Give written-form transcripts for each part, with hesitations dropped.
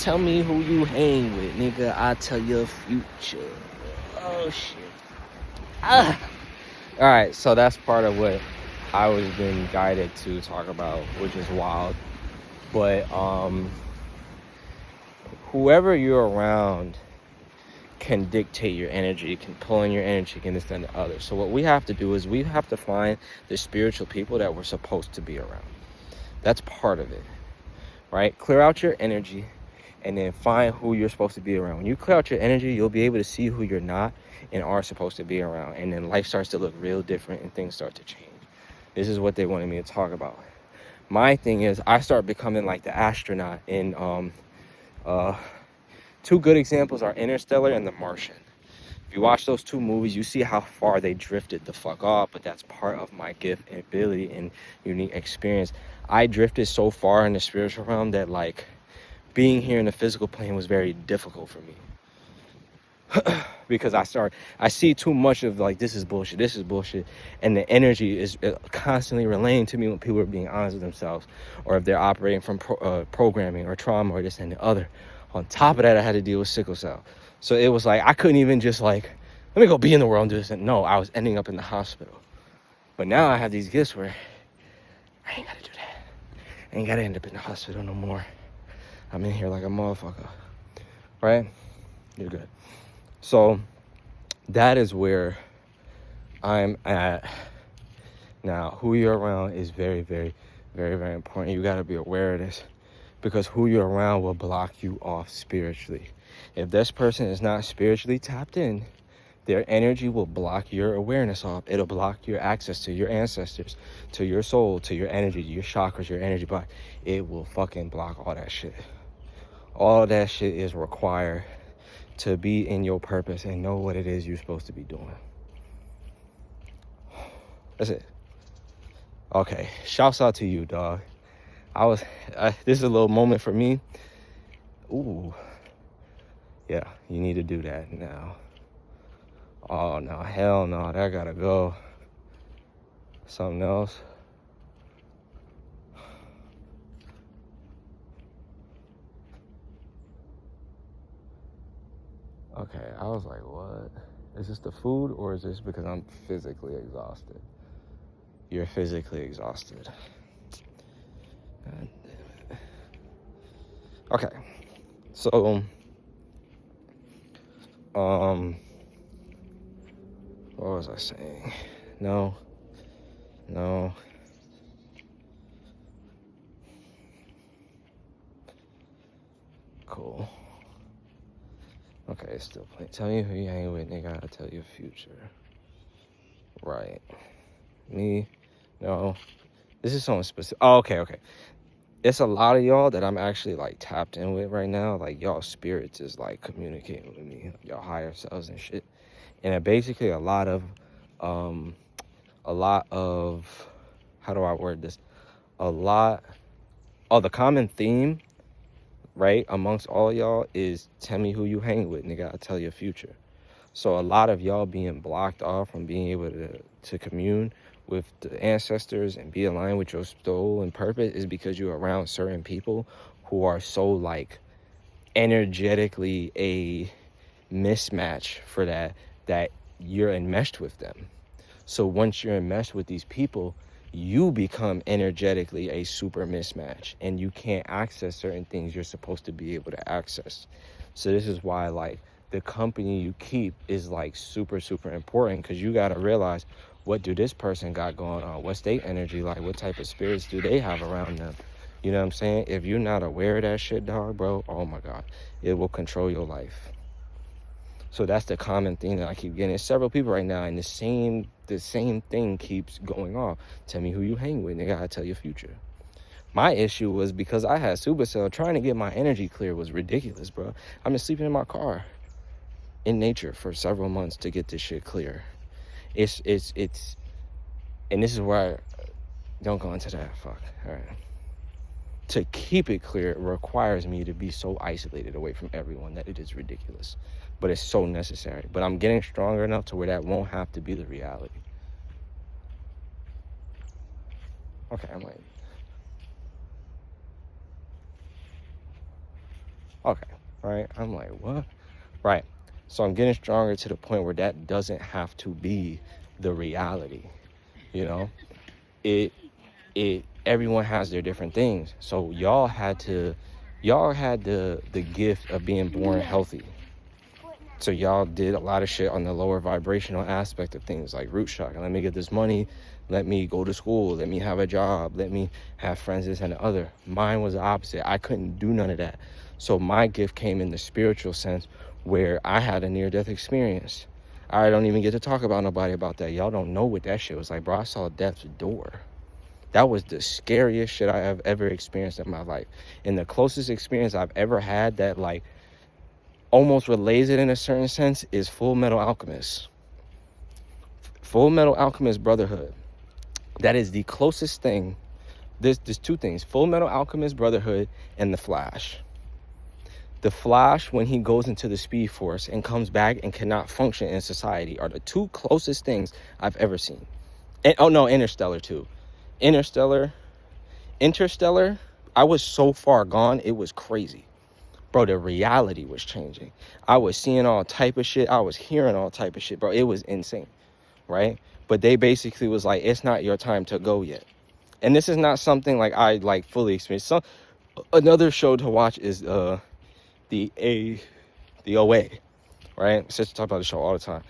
Tell me who you hang with, nigga. I'll tell your future. Oh, shit. Ah. All right, so that's part of what I was being guided to talk about, which is wild. But whoever you're around can dictate your energy, can pull in your energy, can this and the other. So what we have to do is we have to find the spiritual people that we're supposed to be around. That's part of it, right? Clear out your energy and then find who you're supposed to be around. When you clear out your energy, you'll be able to see who you're not and are supposed to be around. And then life starts to look real different and things start to change. This is what they wanted me to talk about. My thing is I start becoming like the astronaut in two good examples are Interstellar and The Martian. If you watch those two movies, you see how far they drifted the fuck off, but that's part of my gift and ability and unique experience. I drifted so far in the spiritual realm that like being here in the physical plane was very difficult for me. Because I see too much of like, this is bullshit. And the energy is constantly relaying to me when people are being honest with themselves, or if they're operating from programming or trauma or this and the other. On top of that, I had to deal with sickle cell. So it was like, I couldn't even just like, let me go be in the world and do this. And no, I was ending up in the hospital. But now I have these gifts where I ain't got to do that. I ain't got to end up in the hospital no more. I'm in here like a motherfucker, right? You're good. So that is where I'm at now. Who you're around is very, very, very, very important. You got to be aware of this, because who you're around will block you off spiritually. If this person is not spiritually tapped in, their energy will block your awareness off. It'll block your access to your ancestors, to your soul, to your energy, to your chakras, your energy body. It will fucking block all that shit. All that shit is required to be in your purpose and know what it is you're supposed to be doing. That's it. Okay, shouts out to you, dog. This is a little moment for me. Ooh, yeah, you need to do that now. Oh no, hell no, that gotta go. Something else. Okay, I was like, what? Is this the food or is this because I'm physically exhausted? You're physically exhausted. God damn it. Okay, so, what was I saying? No. Cool. Okay, still playing. Tell me who you hang with, nigga. I'll tell your future. Right. Me? No. This is something specific. Oh, okay. It's a lot of y'all that I'm actually like tapped in with right now. Like y'all spirits is like communicating with me, like, y'all higher selves and shit. And basically a lot of, how do I word this? The common theme, right, amongst all y'all is tell me who you hang with, nigga, I'll tell your future. So a lot of y'all being blocked off from being able to commune with the ancestors and be aligned with your soul and purpose is because you're around certain people who are so like energetically a mismatch for that you're enmeshed with them. So once you're enmeshed with these people, you become energetically a super mismatch and you can't access certain things you're supposed to be able to access. So this is why like the company you keep is like super, super important, because you got to realize, what do this person got going on? What's their energy like? What type of spirits do they have around them? You know what I'm saying? If you're not aware of that shit, dog, bro, oh my God, it will control your life. So that's the common thing that I keep getting. There's several people right now, and the same thing keeps going on. Tell me who you hang with, nigga, I'll tell your future. My issue was because I had supercell, trying to get my energy clear was ridiculous, bro. I've been sleeping in my car in nature for several months to get this shit clear. It's and this is where don't go into that, fuck, all right. To keep it clear, it requires me to be so isolated away from everyone that it is ridiculous. But it's so necessary. But I'm getting stronger enough to where that won't have to be the reality. Okay, I'm like, Okay, right? I'm like, what? Right. So I'm getting stronger to the point where that doesn't have to be the reality, you know? It everyone has their different things. So y'all had the gift of being born healthy. So y'all did a lot of shit on the lower vibrational aspect of things, like root chakra. Let me get this money, let me go to school, let me have a job, let me have friends, this and the other. Mine was the opposite. I couldn't do none of that. So my gift came in the spiritual sense, where I had a near-death experience. I don't even get to talk about nobody about that. Y'all don't know what that shit was like, bro. I saw death's door. That was the scariest shit I have ever experienced in my life. And the closest experience I've ever had that like almost relays it in a certain sense is Full Metal Alchemist. Full Metal Alchemist Brotherhood. That is the closest thing. There's two things: Full Metal Alchemist Brotherhood and The Flash. The Flash, when he goes into the Speed Force and comes back and cannot function in society, are the two closest things I've ever seen. And oh no, Interstellar too. Interstellar, I was so far gone, it was crazy. Bro, the reality was changing. I was seeing all type of shit. I was hearing all type of shit, bro. It was insane, right? But they basically was like, it's not your time to go yet. And this is not something like I like fully experienced. Another show to watch is the OA, right? Sister talk about the show all the time.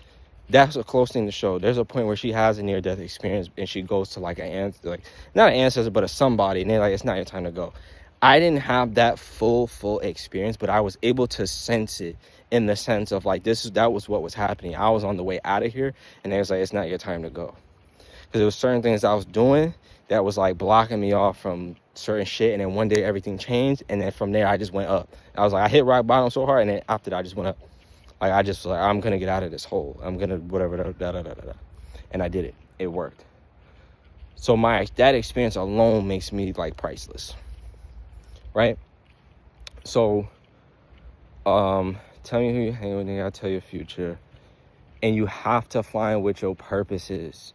That's a close thing to show. There's a point where she has a near-death experience and she goes to like not an ancestor, but a somebody, and they're like, it's not your time to go. I didn't have that full experience, but I was able to sense it in the sense of like, that was what was happening. I was on the way out of here, and they was like, it's not your time to go. Because there was certain things I was doing that was like blocking me off from certain shit, and then one day everything changed, and then from there I just went up. I was like, I hit rock bottom so hard, and then after that I just went up. Like, I just, like, I'm going to get out of this hole. I'm going to whatever, And I did it. It worked. So that experience alone makes me, like, priceless. Right? So, tell me who you hang with, and I'll tell your future. And you have to find what your purpose is.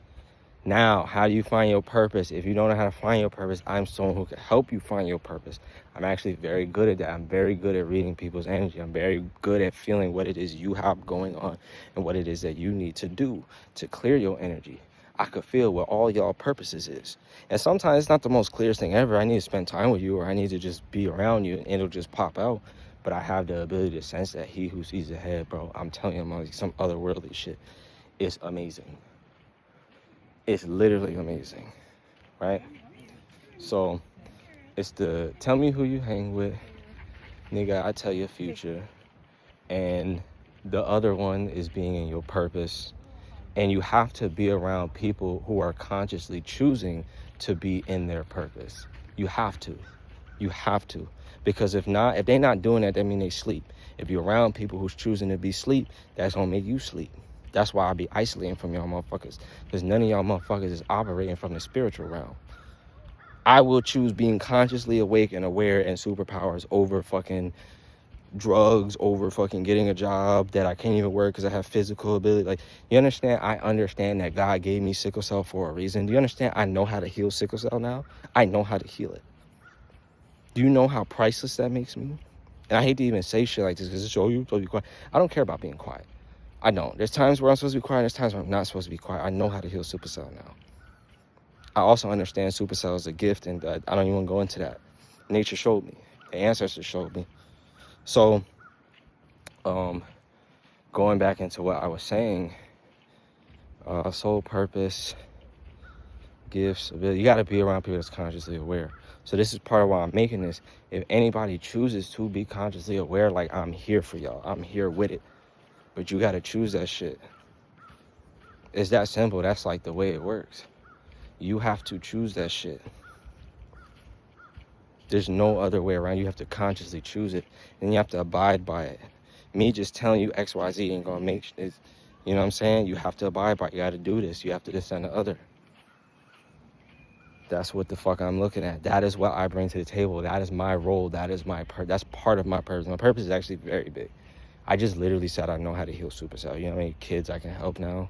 Now, how do you find your purpose? If you don't know how to find your purpose, I'm someone who can help you find your purpose. I'm actually very good at that. I'm very good at reading people's energy. I'm very good at feeling what it is you have going on and what it is that you need to do to clear your energy. I could feel what all y'all purposes is. And sometimes it's not the most clearest thing ever. I need to spend time with you, or I need to just be around you and it'll just pop out. But I have the ability to sense that he who sees ahead, bro. I'm telling you, I'm like some otherworldly shit. It's amazing. It's literally amazing, right? So it's the tell me who you hang with, nigga, I tell your future. And the other one is being in your purpose. And you have to be around people who are consciously choosing to be in their purpose. You have to. Because if they're not doing that means they sleep. If you're around people who's choosing to be sleep, that's gonna make you sleep. That's why I be isolating from y'all motherfuckers. Because none of y'all motherfuckers is operating from the spiritual realm. I will choose being consciously awake and aware and superpowers over fucking drugs, over fucking getting a job that I can't even work because I have physical ability. Like, you understand? I understand that God gave me sickle cell for a reason. Do you understand? I know how to heal sickle cell now. I know how to heal it. Do you know how priceless that makes me? And I hate to even say shit like this because it's supposed to be quiet. I don't care about being quiet. I don't. There's times where I'm supposed to be quiet. There's times where I'm not supposed to be quiet. I know how to heal supercell now. I also understand supercell is a gift, and I don't even want to go into that. Nature showed me. The ancestors showed me. So, going back into what I was saying, soul purpose, gifts, ability. You got to be around people that's consciously aware. So this is part of why I'm making this. If anybody chooses to be consciously aware, like, I'm here for y'all. I'm here with it. But you got to choose that shit. It's that simple. That's like the way it works. You have to choose that shit. There's no other way around. You have to consciously choose it. And you have to abide by it. Me just telling you XYZ ain't going to make it. You know what I'm saying? You have to abide by it. You got to do this. You have to this and the other. That's what the fuck I'm looking at. That is what I bring to the table. That is my role. That is that's part of my purpose. My purpose is actually very big. I just literally said I know how to heal supercell. You know how many kids I can help now?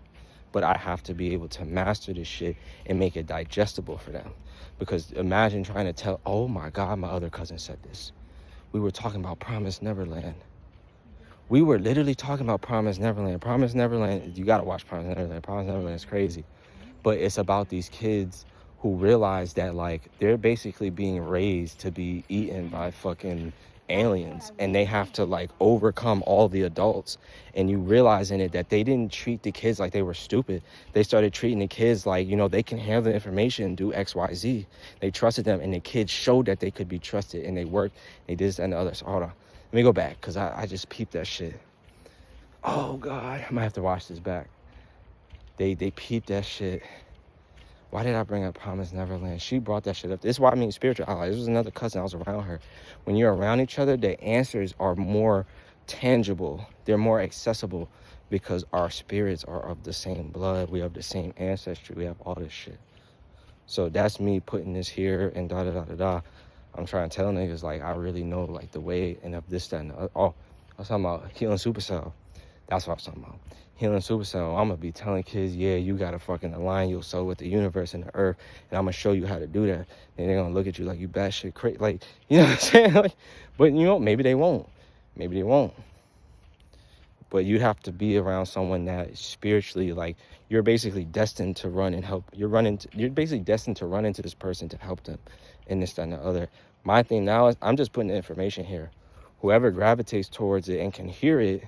But I have to be able to master this shit and make it digestible for them. Because imagine trying to tell, oh my God, my other cousin said this. we were talking about Promised Neverland. We were literally talking about Promised Neverland. Promised Neverland, you gotta watch Promised Neverland. Promised Neverland is crazy. But it's about these kids who realize that, like, they're basically being raised to be eaten by fucking aliens, and they have to, like, overcome all the adults. And you realize in it that they didn't treat the kids like they were stupid. They started treating the kids like, you know, they can handle the information and do XYZ. They trusted them, and the kids showed that they could be trusted, and they worked. They did this and the other. So hold on, let me go back, because I just peeped that shit. Oh God, I might have to watch this back. They peeped that shit. Why did I bring up Promised Neverland? She brought that shit up. This is why I mean spiritual ally. This was another cousin. I was around her. When you're around each other, the answers are more tangible. They're more accessible because our spirits are of the same blood. We have the same ancestry. We have all this shit. So that's me putting this here and da-da-da-da-da. I'm trying to tell niggas, like, I really know, like, the way and of this, that, and the other. Oh, I was talking about healing supercell. That's what I was talking about. Healing supercell. I'm going to be telling kids, yeah, you got to fucking align yourself with the universe and the earth, and I'm going to show you how to do that. And they're going to look at you like you batshit crazy. Like, you know what I'm saying? Like, but, you know, maybe they won't. Maybe they won't. But you have to be around someone that spiritually, like, you're basically destined to run and help. You're basically destined to run into this person to help them and this, that, and the other. My thing now is I'm just putting the information here. Whoever gravitates towards it and can hear it,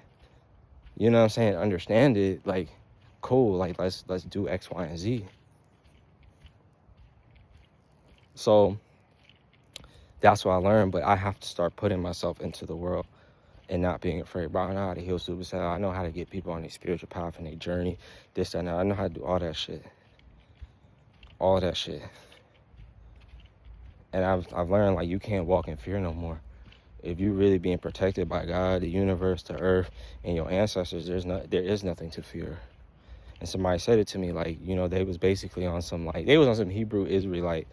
you know what I'm saying, understand it, like, cool, like, let's do X, Y, and Z. So that's what I learned, but I have to start putting myself into the world and not being afraid. Bro, I know how to heal supercell. I know how to get people on their spiritual path and their journey, this, that, and that. I know how to do all that shit. All that shit. And I've learned, like, you can't walk in fear no more. If you're really being protected by God, the universe, the earth, and your ancestors, there is nothing to fear. And somebody said it to me, like, you know, they was basically on some, like, they was on some Hebrew Israelite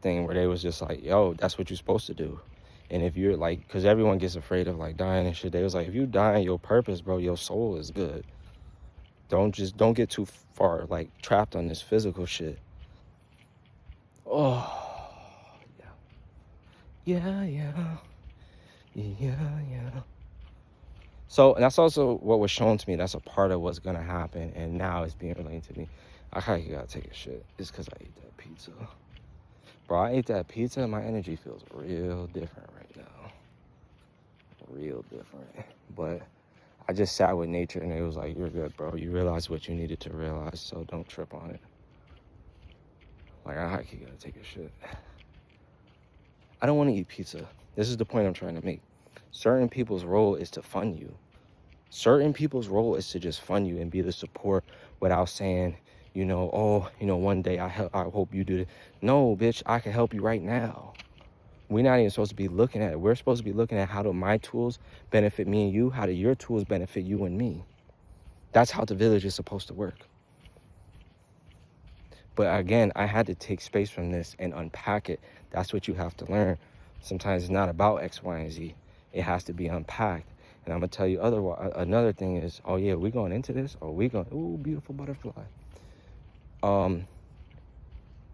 thing where they was just like, yo, that's what you're supposed to do. And if you're like, because everyone gets afraid of, like, dying and shit, they was like, if you die in your purpose, bro, your soul is good. Don't get too far, like, trapped on this physical shit. Oh, yeah. So, and that's also what was shown to me. That's a part of what's gonna happen, and now it's being relayed to me. I kinda gotta take a shit. It's because I ate that pizza. Bro, I ate that pizza and my energy feels real different right now. Real different. But I just sat with nature and it was like, you're good, bro. You realized what you needed to realize, so don't trip on it. Like, I gotta take a shit. I don't want to eat pizza. This is the point I'm trying to make. Certain people's role is to fund you. Certain people's role is to just fund you and be the support without saying, you know, oh, you know, one day I hope you do it. No, bitch, I can help you right now. We're not even supposed to be looking at it. We're supposed to be looking at how do my tools benefit me and you? How do your tools benefit you and me? That's how the village is supposed to work. But again, I had to take space from this and unpack it. That's what you have to learn. Sometimes it's not about X, Y, and Z. It has to be unpacked. And I'm going to tell you another thing is, oh yeah, we going into this? Or we going, ooh, beautiful butterfly.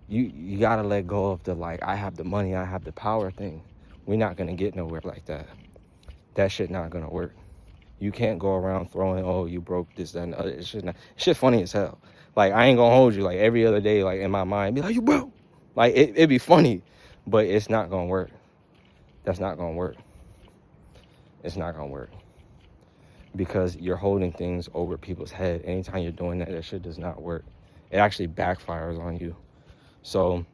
You got to let go of the, like, I have the money, I have the power thing. We're not going to get nowhere like that. That shit not going to work. You can't go around throwing, oh, you broke this, that, and the other. It's shit funny as hell. Like, I ain't going to hold you, like, every other day, like, in my mind, be like, you broke. Like, it'd be funny, but it's not going to work. That's not going to work. It's not going to work. Because you're holding things over people's head. Anytime you're doing that, that shit does not work. It actually backfires on you. So,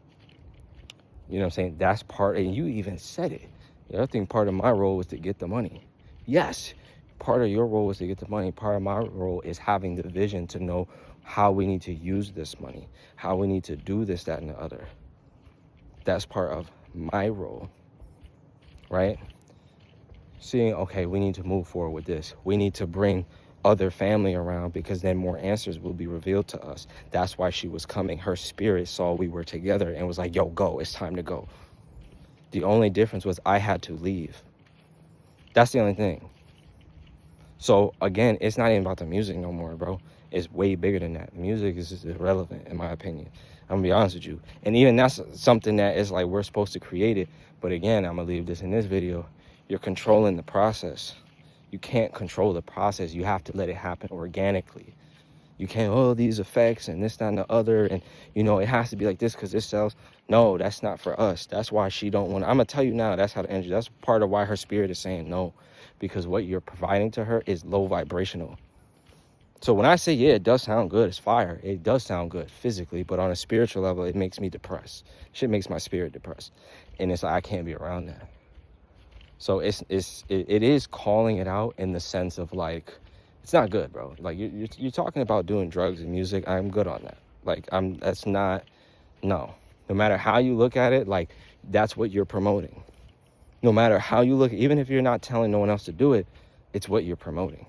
you know what I'm saying? That's part, and you even said it. The other thing, part of my role was to get the money. Yes, part of your role is to get the money. Part of my role is having the vision to know how we need to use this money, how we need to do this, that, and the other. That's part of my role, right? Seeing, okay, we need to move forward with this. We need to bring other family around because then more answers will be revealed to us. That's why she was coming. Her spirit saw we were together and was like, yo, go, it's time to go. The only difference was I had to leave. That's the only thing. So again, it's not even about the music no more, bro. It's way bigger than that. Music is just irrelevant, in my opinion. I'm gonna be honest with you. And even that's something that is like, we're supposed to create it. But again, I'm gonna leave this in this video. You're controlling the process. You can't control the process. You have to let it happen organically. You can't, oh, these effects and this, that, and the other, and you know, it has to be like this because this sells. No, that's not for us. That's why she don't want. I'm gonna tell you now. That's how the energy. That's part of why her spirit is saying no, because what you're providing to her is low vibrational. So when I say, yeah, it does sound good, it's fire. It does sound good physically, but on a spiritual level, it makes me depressed. Shit makes my spirit depressed, and it's like I can't be around that. So it is calling it out in the sense of like, it's not good, bro. Like you're talking about doing drugs and music. I'm good on that. Like that's not, no. No matter how you look at it, like that's what you're promoting. No matter how you look, even if you're not telling no one else to do it, it's what you're promoting.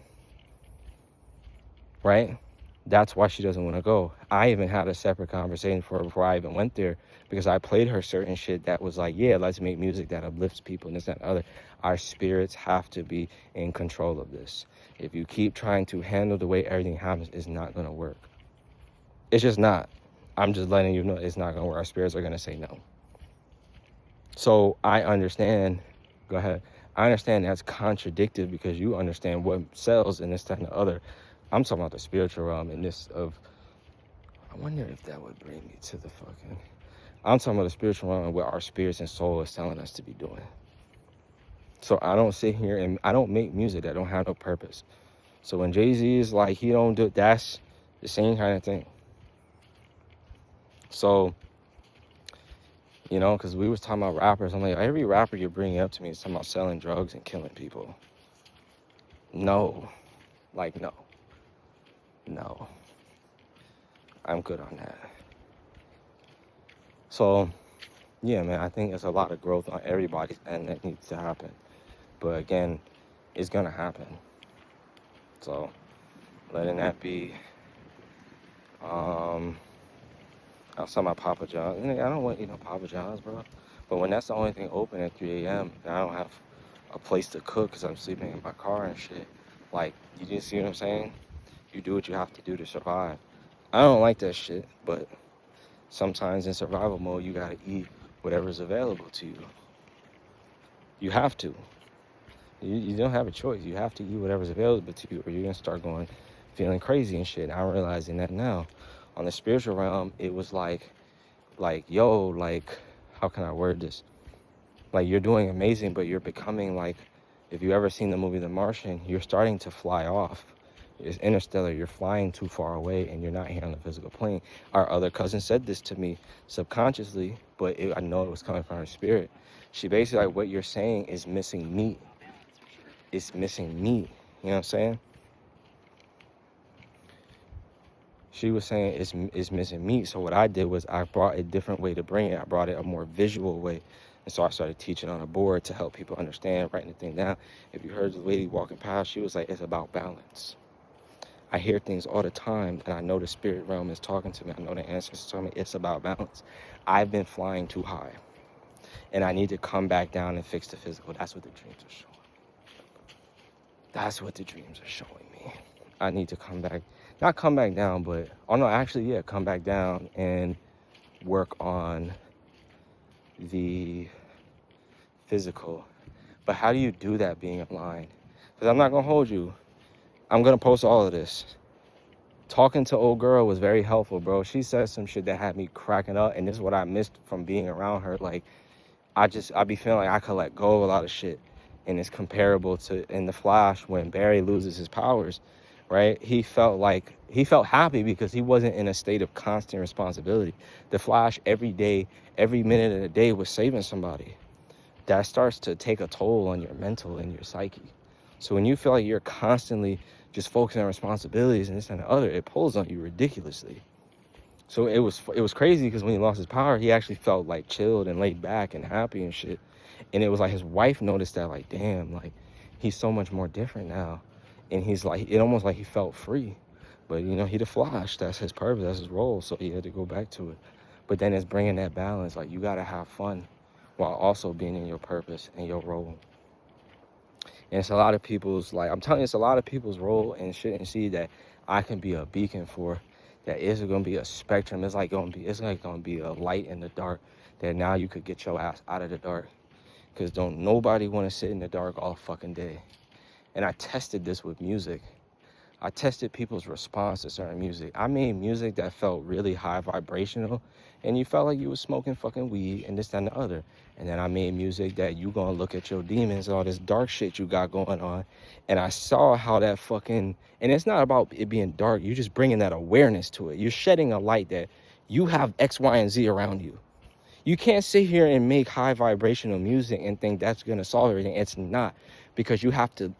Right? That's why she doesn't want to go. I even had a separate conversation for her before I even went there, because I played her certain shit that was like, yeah, let's make music that uplifts people and this, that, and other. Our spirits have to be in control of this. If you keep trying to handle the way everything happens, it's not going to work. It's just not. I'm just letting you know it's not going to work. Our spirits are going to say no. So I understand. Go ahead. I understand that's contradictive because you understand what sells and this, that, and the other. I'm talking about the spiritual realm and this of, I wonder if that would bring me to the fucking, I'm talking about the spiritual realm and what our spirits and soul is telling us to be doing. So I don't sit here and I don't make music that don't have no purpose. So when Jay-Z is like, he don't do, that's the same kind of thing. So, you know, because we was talking about rappers. I'm like, every rapper you're bringing up to me is talking about selling drugs and killing people. No. Like, no. No. I'm good on that. So, yeah, man, I think there's a lot of growth on everybody's end that needs to happen. But again, it's going to happen. So, letting that be. I'll sell my Papa John's. I don't want to eat no Papa John's, bro. But when that's the only thing open at 3 a.m. and I don't have a place to cook because I'm sleeping in my car and shit, like, you just see what I'm saying? You do what you have to do to survive. I don't like that shit, but sometimes in survival mode, you gotta eat whatever's available to you. You have to. You don't have a choice. You have to eat whatever's available to you, or you're gonna start feeling crazy and shit. I'm realizing that now. On the spiritual realm, it was like, yo, like, how can I word this? Like, you're doing amazing, but you're becoming like, if you ever seen the movie The Martian, you're starting to fly off. It's interstellar. You're flying too far away and you're not here on the physical plane. Our other cousin said this to me subconsciously, but I know it was coming from her spirit. She basically, like, what you're saying is missing meat. It's missing meat. You know what I'm saying? She was saying it's missing meat. So what I did was I brought a different way to bring it. I brought it a more visual way. And so I started teaching on a board to help people understand, writing the thing down. If you heard the lady walking past, she was like, it's about balance. I hear things all the time, and I know the spirit realm is talking to me. I know the ancestors tell me it's about balance. I've been flying too high, and I need to come back down and fix the physical. That's what the dreams are showing. That's what the dreams are showing me. I need to come back, not come back down, but, oh no, actually, yeah, come back down and work on the physical. But how do you do that being aligned? Because I'm not going to hold you. I'm going to post all of this. Talking to old girl was very helpful, bro. She said some shit that had me cracking up, and this is what I missed from being around her. Like, I be feeling like I could let go of a lot of shit, and it's comparable to in The Flash when Barry loses his powers, right? He felt happy because he wasn't in a state of constant responsibility. The Flash every day, every minute of the day was saving somebody. That starts to take a toll on your mental and your psyche. So when you feel like you're constantly just focusing on responsibilities and this and the other, it pulls on you ridiculously. So it was crazy because when he lost his power, he actually felt like chilled and laid back and happy and shit. And it was like his wife noticed that, like, damn, like, he's so much more different now. And he's like, it almost like he felt free. But, you know, he the Flash. That's his purpose. That's his role. So he had to go back to it. But then it's bringing that balance. Like, you got to have fun while also being in your purpose and your role. And it's a lot of people's, like, I'm telling you, it's a lot of people's role and shit and see that I can be a beacon for. That is going to be a spectrum. It's like going to be a light in the dark. That now you could get your ass out of the dark because don't nobody want to sit in the dark all fucking day. And I tested this with music. I tested people's response to certain music. I made music that felt really high vibrational, and you felt like you was smoking fucking weed and this, that, and the other. And then I made music that you gonna look at your demons, all this dark shit you got going on. And I saw how that fucking, and it's not about it being dark, you're just bringing that awareness to it. You're shedding a light that you have X, Y, and Z around you. You can't sit here and make high vibrational music and think that's gonna solve everything. It's not, because you have to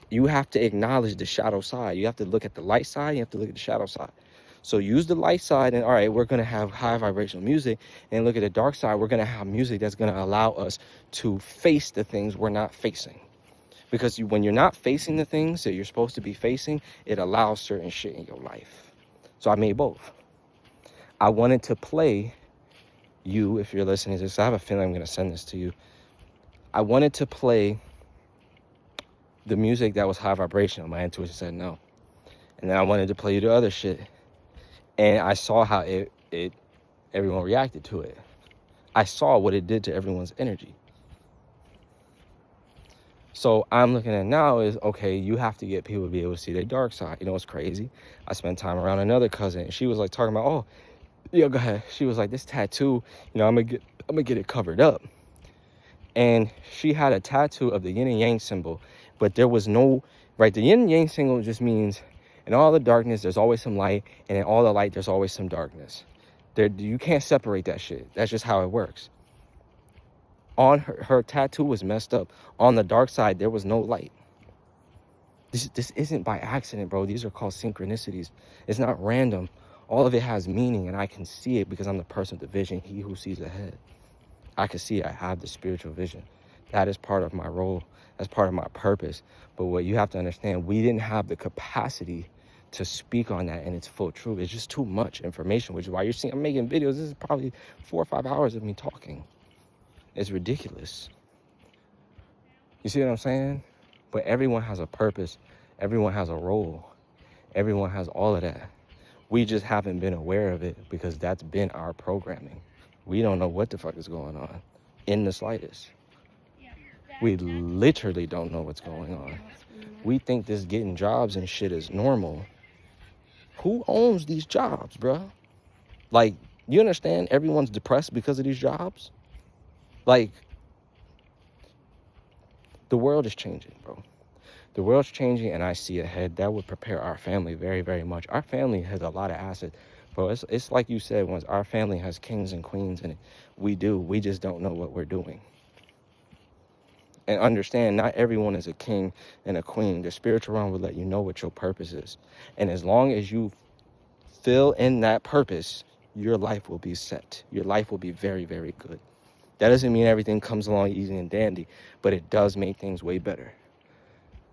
acknowledge the shadow side. You have to look at the light side, you have to look at the shadow side. So use the light side, and all right, we're gonna have high vibrational music, and look at the dark side, we're gonna have music that's gonna allow us to face the things we're not facing. Because when you're not facing the things that you're supposed to be facing, it allows certain shit in your life. So I made both. I wanted to play you, if you're listening to this, I have a feeling I'm gonna send this to you. I wanted to play the music that was high vibrational. My intuition said no. And then I wanted to play you the other shit. And I saw how everyone reacted to it. I saw what it did to everyone's energy. So I'm looking at now is, okay, you have to get people to be able to see their dark side. You know what's crazy? I spent time around another cousin, and she was like talking about, oh, yeah, go ahead. She was like, this tattoo, you know, I'm gonna get it covered up. And she had a tattoo of the yin and yang symbol, but there was no, right, the yin and yang symbol just means in all the darkness, there's always some light, and in all the light, there's always some darkness. You can't separate that shit. That's just how it works. On her tattoo was messed up. On the dark side, there was no light. This isn't by accident, bro. These are called synchronicities. It's not random. All of it has meaning, and I can see it because I'm the person with the vision, he who sees ahead. I can see it. I have the spiritual vision. That is part of my role. That's part of my purpose. But what you have to understand, we didn't have the capacity to speak on that in its full truth. It's just too much information, which is why you're seeing I'm making videos. This is probably 4 or 5 hours of me talking. It's ridiculous. You see what I'm saying? But everyone has a purpose. Everyone has a role. Everyone has all of that. We just haven't been aware of it because that's been our programming. We don't know what the fuck is going on in the slightest. We literally don't know what's going on. We think this getting jobs and shit is normal. Who owns these jobs, bro? Like, you understand everyone's depressed because of these jobs? Like, the world is changing, bro. The world's changing, and I see ahead. That would prepare our family very, very much. Our family has a lot of assets. Bro, it's like you said once, our family has kings and queens in it. We do. We just don't know what we're doing. And understand, not everyone is a king and a queen. The spiritual realm will let you know what your purpose is. And as long as you fill in that purpose, your life will be set. Your life will be very, very good. That doesn't mean everything comes along easy and dandy, but it does make things way better.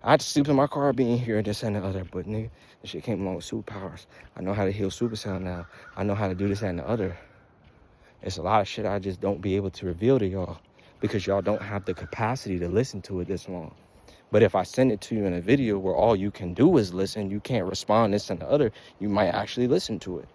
I had to sleep in my car being here and this and the other, but nigga, this shit came along with superpowers. I know how to heal supersound now. I know how to do this and the other. It's a lot of shit I just don't be able to reveal to y'all because y'all don't have the capacity to listen to it this long. But if I send it to you in a video where all you can do is listen, you can't respond this and the other, you might actually listen to it.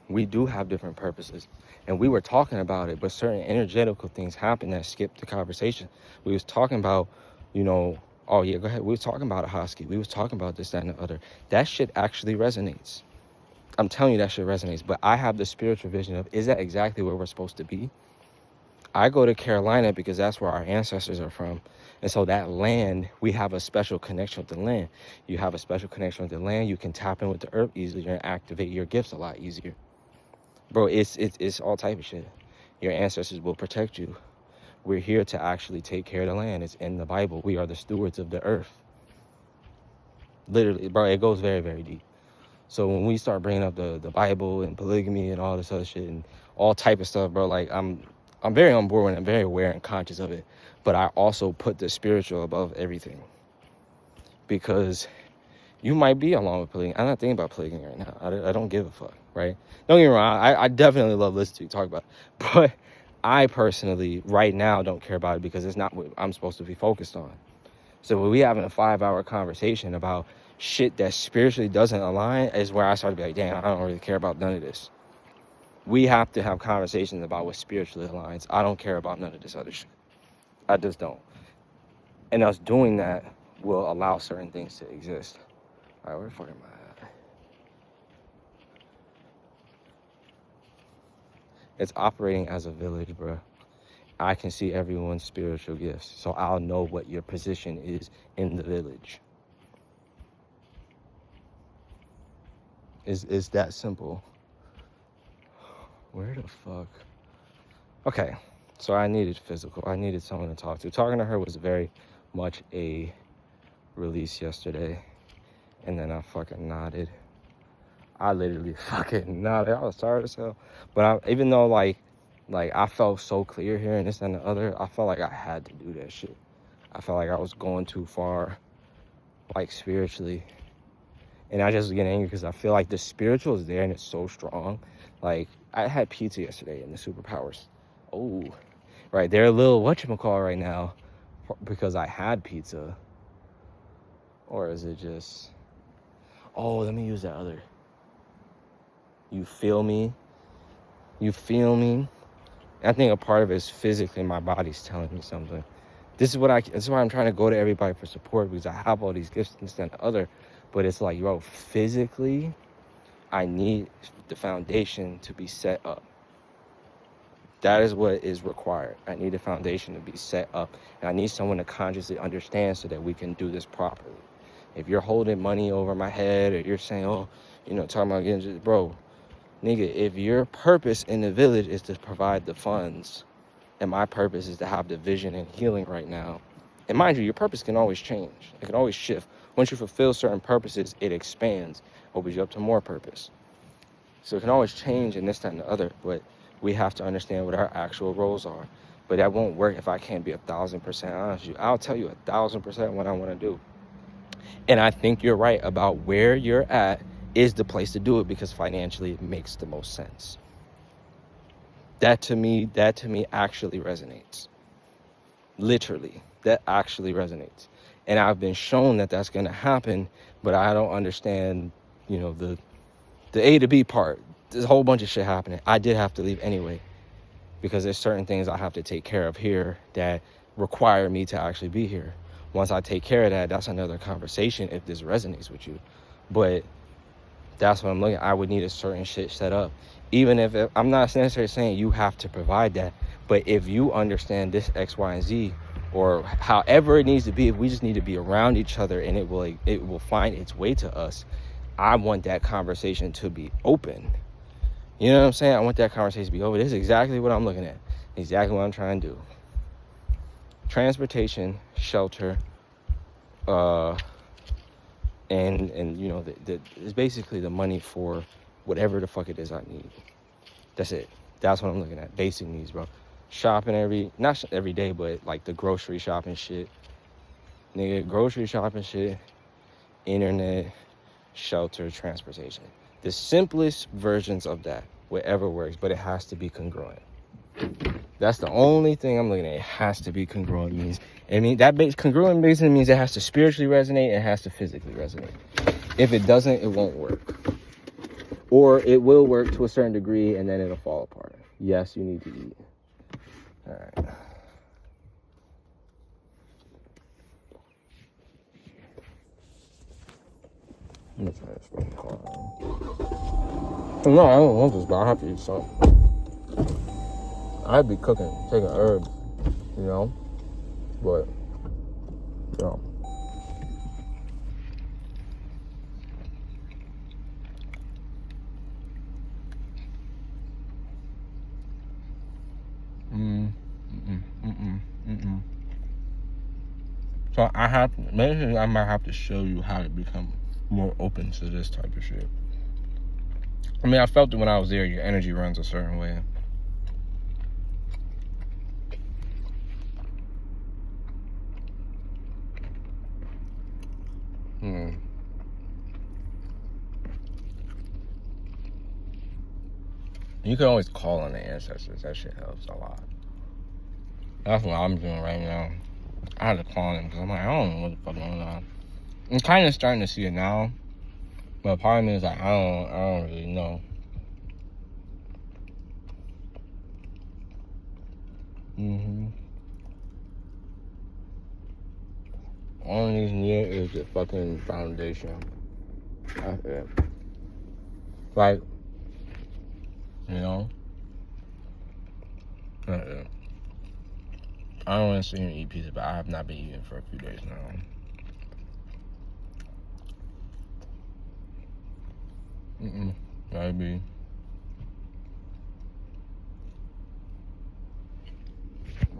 We do have different purposes. And we were talking about it, but certain energetical things happen that skipped the conversation. We was talking about, you know, oh yeah, go ahead. We was talking about a husky. We was talking about this, that, and the other. That shit actually resonates. I'm telling you that shit resonates. But I have the spiritual vision of, is that exactly where we're supposed to be? I go to Carolina because that's where our ancestors are from. And so that land, we have a special connection with the land. You have a special connection with the land. You can tap in with the earth easier and activate your gifts a lot easier. Bro, it's all type of shit. Your ancestors will protect you. We're here to actually take care of the land. It's in the Bible. We are the stewards of the earth. Literally, bro, it goes very, very deep. So when we start bringing up the Bible and polygamy and all this other shit and all type of stuff, bro, like I'm very on board and I'm very aware and conscious of it. But I also put the spiritual above everything. Because you might be along with polygamy. I'm not thinking about polygamy right now. I don't give a fuck, right? Don't get me wrong. I definitely love listening to you talk about it. But I personally, right now, don't care about it because it's not what I'm supposed to be focused on. So when we having a 5-hour conversation about shit that spiritually doesn't align is where I start to be like, damn, I don't really care about none of this. we have to have conversations about what spiritually aligns. I don't care about none of this other shit. I just don't. And us doing that will allow certain things to exist. All right, where the fuck am I at? It's operating as a village, bro. I can see everyone's spiritual gifts, so I'll know what your position is in the village. It's that simple. Where the fuck? Okay, so I needed physical. I needed someone to talk to. Talking to her was very much a release yesterday, and then I fucking nodded. I literally fucking nodded. I was tired as hell. But even though like I felt so clear here and this and the other, I felt like I had to do that shit. I felt like I was going too far, like spiritually. And I just get angry because I feel like the spiritual is there and it's so strong. Like, I had pizza yesterday and the superpowers. Oh, right. They're a little whatchamacall right now because I had pizza. Or is it just, oh, let me use that other. You feel me? You feel me? I think a part of it is physically my body's telling me something. This is why I'm trying to go to everybody for support, because I have all these gifts and this and the other. But it's like, yo, physically, I need the foundation to be set up. That is what is required. I need a foundation to be set up. And I need someone to consciously understand so that we can do this properly. If you're holding money over my head or you're saying, oh, talking about getting just, bro, nigga, if your purpose in the village is to provide the funds and my purpose is to have the vision and healing right now, and mind you, your purpose can always change. It can always shift. Once you fulfill certain purposes, it expands, opens you up to more purpose. So it can always change in this, that, and the other, but we have to understand what our actual roles are. But that won't work if I can't be 1,000% honest with you. I'll tell you 1,000% what I want to do. And I think you're right about where you're at is the place to do it because financially it makes the most sense. That to me actually resonates. Literally, that actually resonates. And I've been shown that that's going to happen, but I don't understand, the A to B part. There's a whole bunch of shit happening. I did have to leave anyway because there's certain things I have to take care of here that require me to actually be here. Once I take care of that, that's another conversation if this resonates with you. But that's what I'm looking at. I would need a certain shit set up. Even if I'm not necessarily saying you have to provide that, but if you understand this X, Y, and Z, or however it needs to be, if we just need to be around each other and it will find its way to us, I want that conversation to be open. You know what I'm saying? I want that conversation to be open. This is exactly what I'm looking at. Exactly what I'm trying to do. Transportation, shelter, and it's basically the money for whatever the fuck it is I need. That's it. That's what I'm looking at. Basic needs, bro. Shopping not every day, but like the grocery shopping shit. Nigga, grocery shopping shit, internet, shelter, transportation. The simplest versions of that, whatever works, but it has to be congruent. That's the only thing I'm looking at. It has to be congruent. Congruent basically means it has to spiritually resonate and it has to physically resonate. If it doesn't, it won't work. Or it will work to a certain degree and then it'll fall apart. Yes, you need to eat. All right. I'm gonna try this fucking car. No, I don't want this, but I have to eat something. I'd be cooking, taking herbs, but, So maybe I might have to show you how to become more open to this type of shit. I felt it when I was there. Your energy runs a certain way. You can always call on the ancestors. That shit helps a lot. That's what I'm doing right now. I had to call them because I'm like, I don't know what the fuck going on. I'm kind of starting to see it now, but part of me is like, I don't really know. All these need is the fucking foundation. That's it. Like, you know? That's it. I don't want to sit here and eat pizza, but I have not been eating for a few days now. Maybe.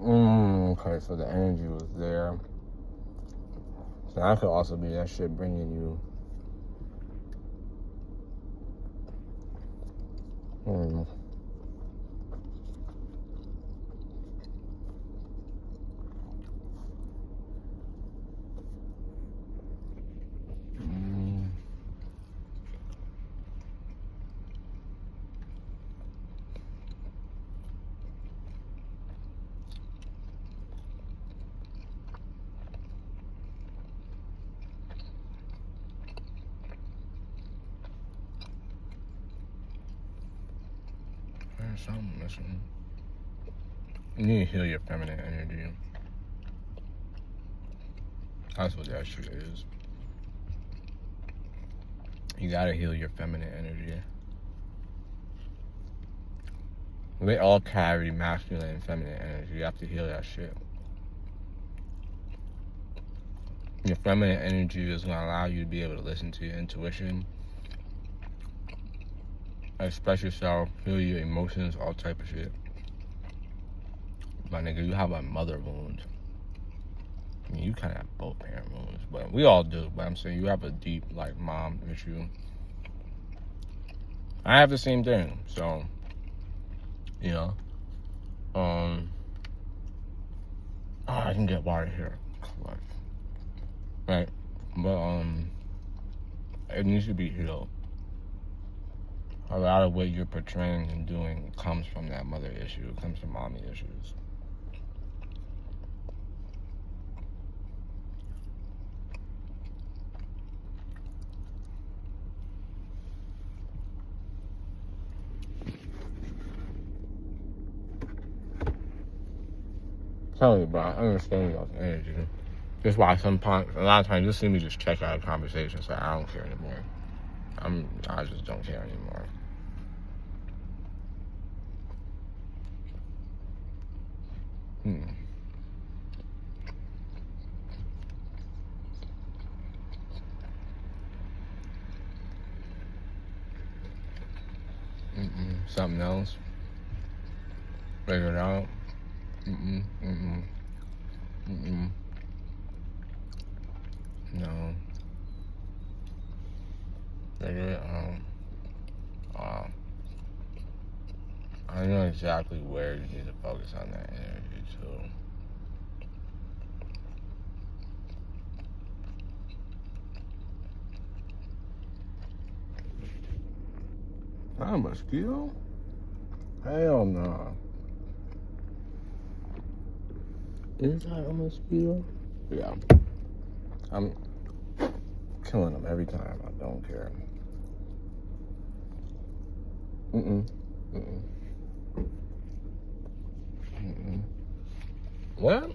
Okay, so the energy was there. So that could also be that shit bringing you. There's something missing. You need to heal your feminine energy. That's what that shit is. You gotta heal your feminine energy. We all carry masculine and feminine energy. You have to heal that shit. Your feminine energy is gonna allow you to be able to listen to your intuition, express yourself, feel your emotions, all type of shit. My nigga, you have a mother wound. I mean, you kind of have both parent wounds, but we all do. But I'm saying you have a deep, like, mom issue. I have the same thing, so, you know. I can get water here. Right? But, it needs to be healed. A lot of what you're portraying and doing comes from that mother issue. It comes from mommy issues. Tell me, bro, I understand y'all's energy. That's why sometimes, a lot of times, you see me just check out a conversation, so I don't care anymore. I just don't care anymore. Something else. Figure it out. No. Figure it out. I know exactly where you need to focus on that energy too. Not a mosquito? Hell no. Is that a mosquito? Yeah. I'm killing them every time. I don't care. What?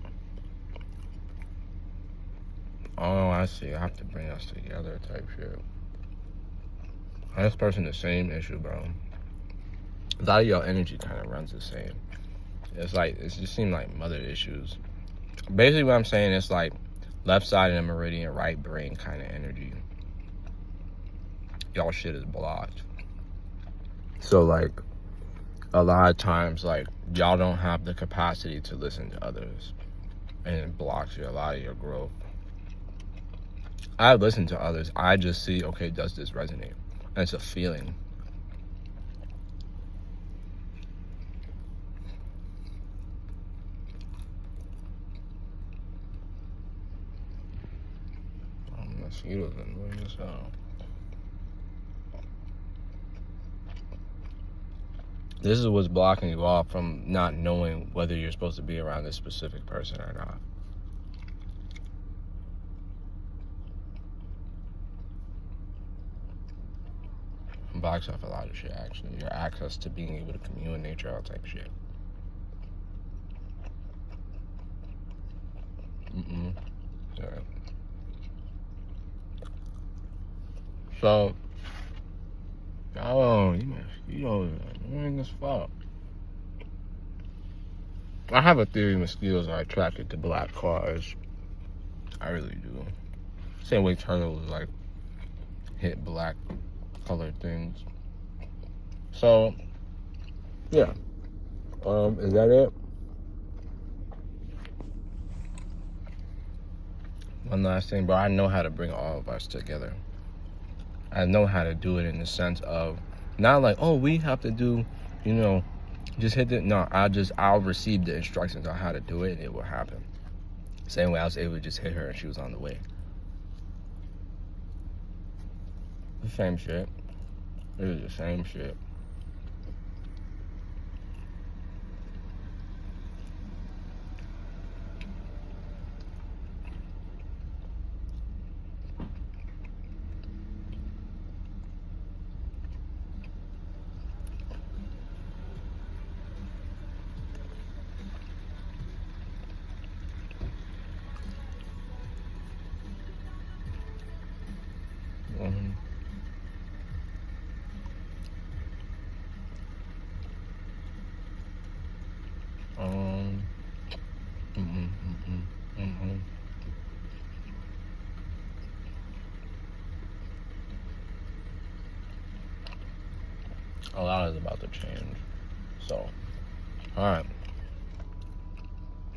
Oh, I see. I have to bring us together type shit. This person, the same issue, bro. A lot of your energy kind of runs the same. It's like, it just seems like mother issues. Basically what I'm saying is like left side of the meridian, right brain kind of energy. Y'all shit is blocked. So like a lot of times like y'all don't have the capacity to listen to others, and it blocks a lot of your growth. I listen to others. I just see, okay, does this resonate? And it's a feeling. Mosquitoes annoying as hell. This is what's blocking you off from not knowing whether you're supposed to be around this specific person or not. It blocks off a lot of shit, actually. Your access to being able to commune with nature, all type of shit. Yeah. So, annoying as fuck. I have a theory mosquitoes are attracted to black cars. I really do. Same way turtles like hit black colored things. So, yeah. Is that it? One last thing, bro. I know how to bring all of us together. I know how to do it in the sense of not like, oh, we have to do, just hit it. No, I'll receive the instructions on how to do it, and it will happen. Same way I was able to just hit her and she was on the way. The same shit. It is the same shit. A lot is about to change. So, all right.